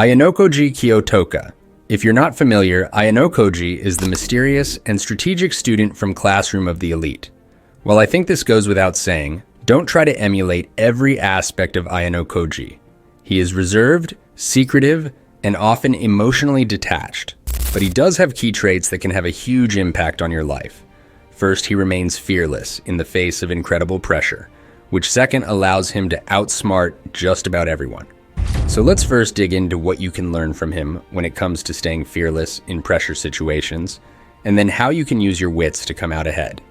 Ayanokoji Kiyotaka. If you're not familiar, Ayanokoji is the mysterious and strategic student from Classroom of the Elite. While I think this goes without saying, don't try to emulate every aspect of Ayanokoji. He is reserved, secretive, and often emotionally detached. But he does have key traits that can have a huge impact on your life. First, he remains fearless in the face of incredible pressure, which second allows him to outsmart just about everyone. So let's first dig into what you can learn from him when it comes to staying fearless in pressure situations, and then how you can use your wits to come out ahead.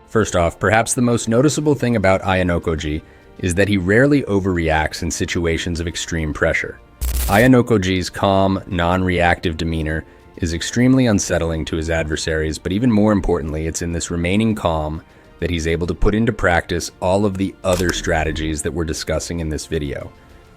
First off, perhaps the most noticeable thing about Ayanokoji is that he rarely overreacts in situations of extreme pressure. Ayanokoji's calm, non-reactive demeanor is extremely unsettling to his adversaries, but even more importantly, it's in this remaining calm that he's able to put into practice all of the other strategies that we're discussing in this video.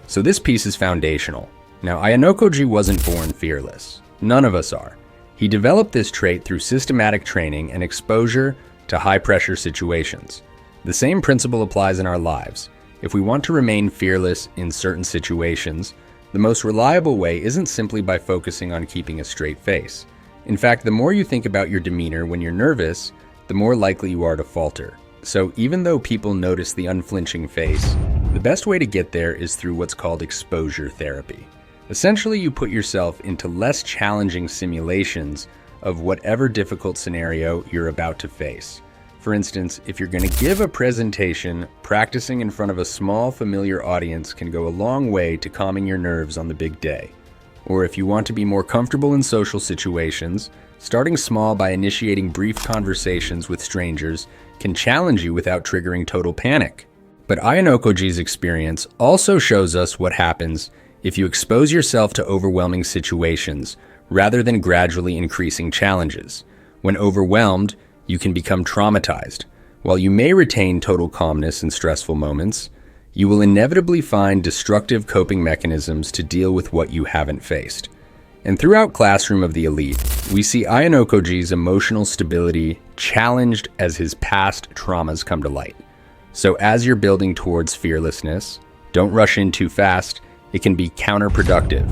So this piece is foundational. Now, Ayanokoji wasn't born fearless. None of us are. He developed this trait through systematic training and exposure to high-pressure situations. The same principle applies in our lives. If we want to remain fearless in certain situations, the most reliable way isn't simply by focusing on keeping a straight face. In fact, the more you think about your demeanor when you're nervous, the more likely you are to falter. So even though people notice the unflinching face, the best way to get there is through what's called exposure therapy. Essentially, you put yourself into less challenging simulations of whatever difficult scenario you're about to face. For instance, if you're going to give a presentation, practicing in front of a small, familiar audience can go a long way to calming your nerves on the big day. Or if you want to be more comfortable in social situations, starting small by initiating brief conversations with strangers can challenge you without triggering total panic. But Ayanokoji's experience also shows us what happens if you expose yourself to overwhelming situations rather than gradually increasing challenges. When overwhelmed, you can become traumatized. While you may retain total calmness in stressful moments, you will inevitably find destructive coping mechanisms to deal with what you haven't faced. And throughout Classroom of the Elite, we see Ayanokoji's emotional stability challenged as his past traumas come to light. So as you're building towards fearlessness, don't rush in too fast. It can be counterproductive.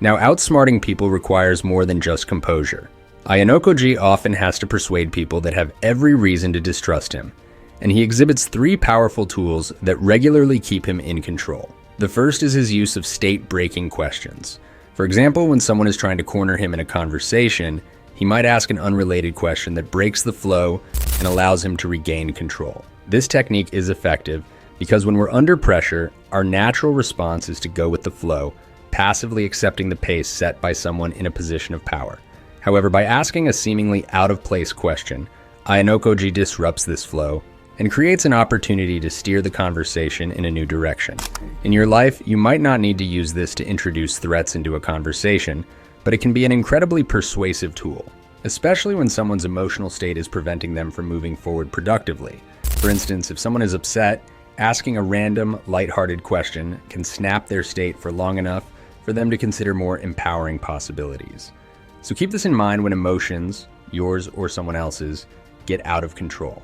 Now, outsmarting people requires more than just composure. Ayanokoji often has to persuade people that have every reason to distrust him, and he exhibits three powerful tools that regularly keep him in control. The first is his use of state-breaking questions. For example, when someone is trying to corner him in a conversation, he might ask an unrelated question that breaks the flow and allows him to regain control. This technique is effective because when we're under pressure, our natural response is to go with the flow, passively accepting the pace set by someone in a position of power. However, by asking a seemingly out-of-place question, Ayanokoji disrupts this flow and creates an opportunity to steer the conversation in a new direction. In your life, you might not need to use this to introduce threats into a conversation, but it can be an incredibly persuasive tool, especially when someone's emotional state is preventing them from moving forward productively. For instance, if someone is upset, asking a random, lighthearted question can snap their state for long enough for them to consider more empowering possibilities. So keep this in mind when emotions, yours or someone else's, get out of control.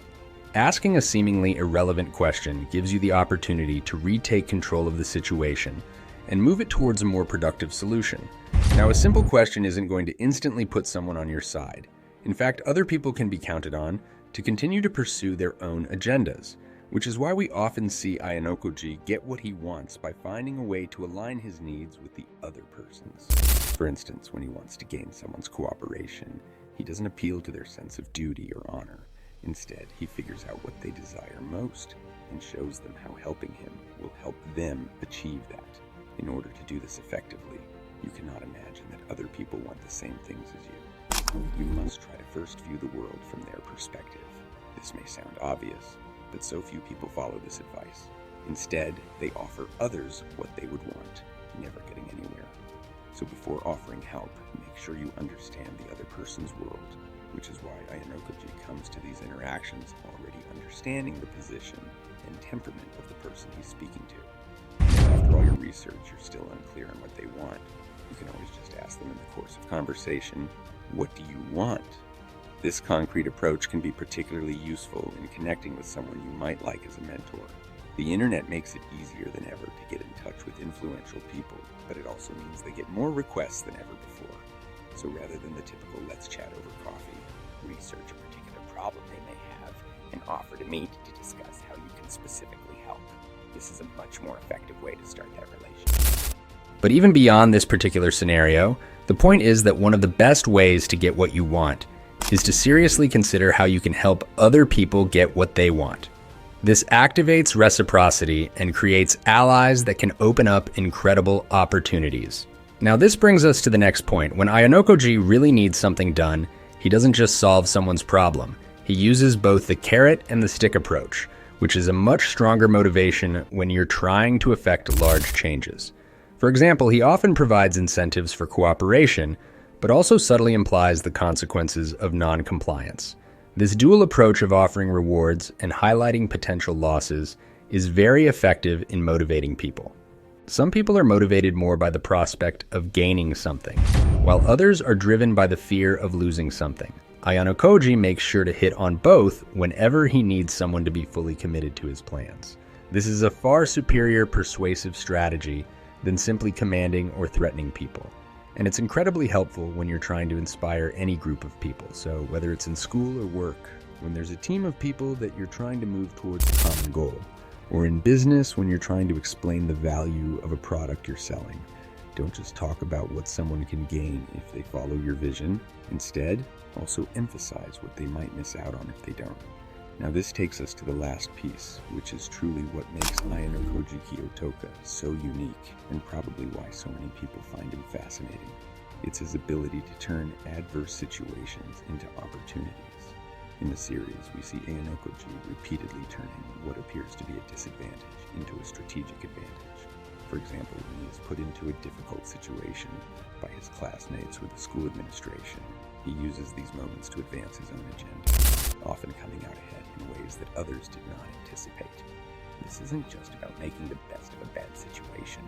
Asking a seemingly irrelevant question gives you the opportunity to retake control of the situation and move it towards a more productive solution. Now, a simple question isn't going to instantly put someone on your side. In fact, other people can be counted on to continue to pursue their own agendas, which is why we often see Ayanokoji get what he wants by finding a way to align his needs with the other person's. For instance, when he wants to gain someone's cooperation, he doesn't appeal to their sense of duty or honor. Instead, he figures out what they desire most and shows them how helping him will help them achieve that. In order to do this effectively, you cannot imagine that other people want the same things as you. You must try to first view the world from their perspective. This may sound obvious, but so few people follow this advice. Instead, they offer others what they would want, never getting anywhere. So before offering help, make sure you understand the other person's world, which is why Ayanokoji comes to these interactions already understanding the position and temperament of the person he's speaking to. And if after all your research you're still unclear on what they want, you can always just ask them in the course of conversation, "What do you want?" This concrete approach can be particularly useful in connecting with someone you might like as a mentor. The internet makes it easier than ever to get in touch with influential people, but it also means they get more requests than ever before. So rather than the typical let's chat over coffee, research a particular problem they may have and offer to meet to discuss how you can specifically help. This is a much more effective way to start that relationship. But even beyond this particular scenario, the point is that one of the best ways to get what you want is to seriously consider how you can help other people get what they want. This activates reciprocity and creates allies that can open up incredible opportunities. Now this brings us to the next point. When Ayanokoji really needs something done, he doesn't just solve someone's problem. He uses both the carrot and the stick approach, which is a much stronger motivation when you're trying to effect large changes. For example, he often provides incentives for cooperation, but also subtly implies the consequences of non-compliance. This dual approach of offering rewards and highlighting potential losses is very effective in motivating people. Some people are motivated more by the prospect of gaining something, while others are driven by the fear of losing something. Ayanokoji makes sure to hit on both whenever he needs someone to be fully committed to his plans. This is a far superior persuasive strategy than simply commanding or threatening people. And it's incredibly helpful when you're trying to inspire any group of people. So whether it's in school or work, when there's a team of people that you're trying to move towards a common goal, or in business when you're trying to explain the value of a product you're selling, don't just talk about what someone can gain if they follow your vision. Instead, also emphasize what they might miss out on if they don't. Now this takes us to the last piece, which is truly what makes Ayanokoji Kiyotaka so unique, and probably why so many people find him fascinating. It's his ability to turn adverse situations into opportunities. In the series, we see Ayanokoji repeatedly turning what appears to be a disadvantage into a strategic advantage. For example, when he is put into a difficult situation by his classmates or the school administration, he uses these moments to advance his own agenda, often coming out ahead in ways that others did not anticipate. This isn't just about making the best of a bad situation,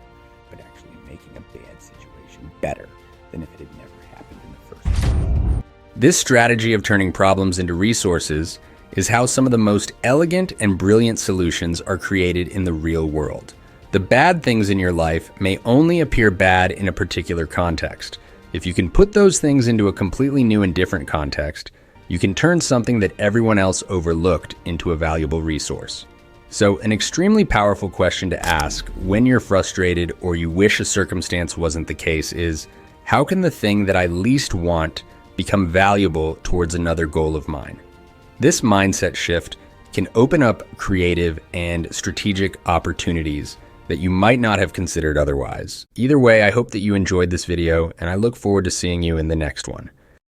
but actually making a bad situation better than if it had never happened in the first place. This strategy of turning problems into resources is how some of the most elegant and brilliant solutions are created in the real world. The bad things in your life may only appear bad in a particular context. If you can put those things into a completely new and different context, you can turn something that everyone else overlooked into a valuable resource. So, an extremely powerful question to ask when you're frustrated or you wish a circumstance wasn't the case is, how can the thing that I least want become valuable towards another goal of mine? This mindset shift can open up creative and strategic opportunities that you might not have considered otherwise. Either way, I hope that you enjoyed this video, and I look forward to seeing you in the next one.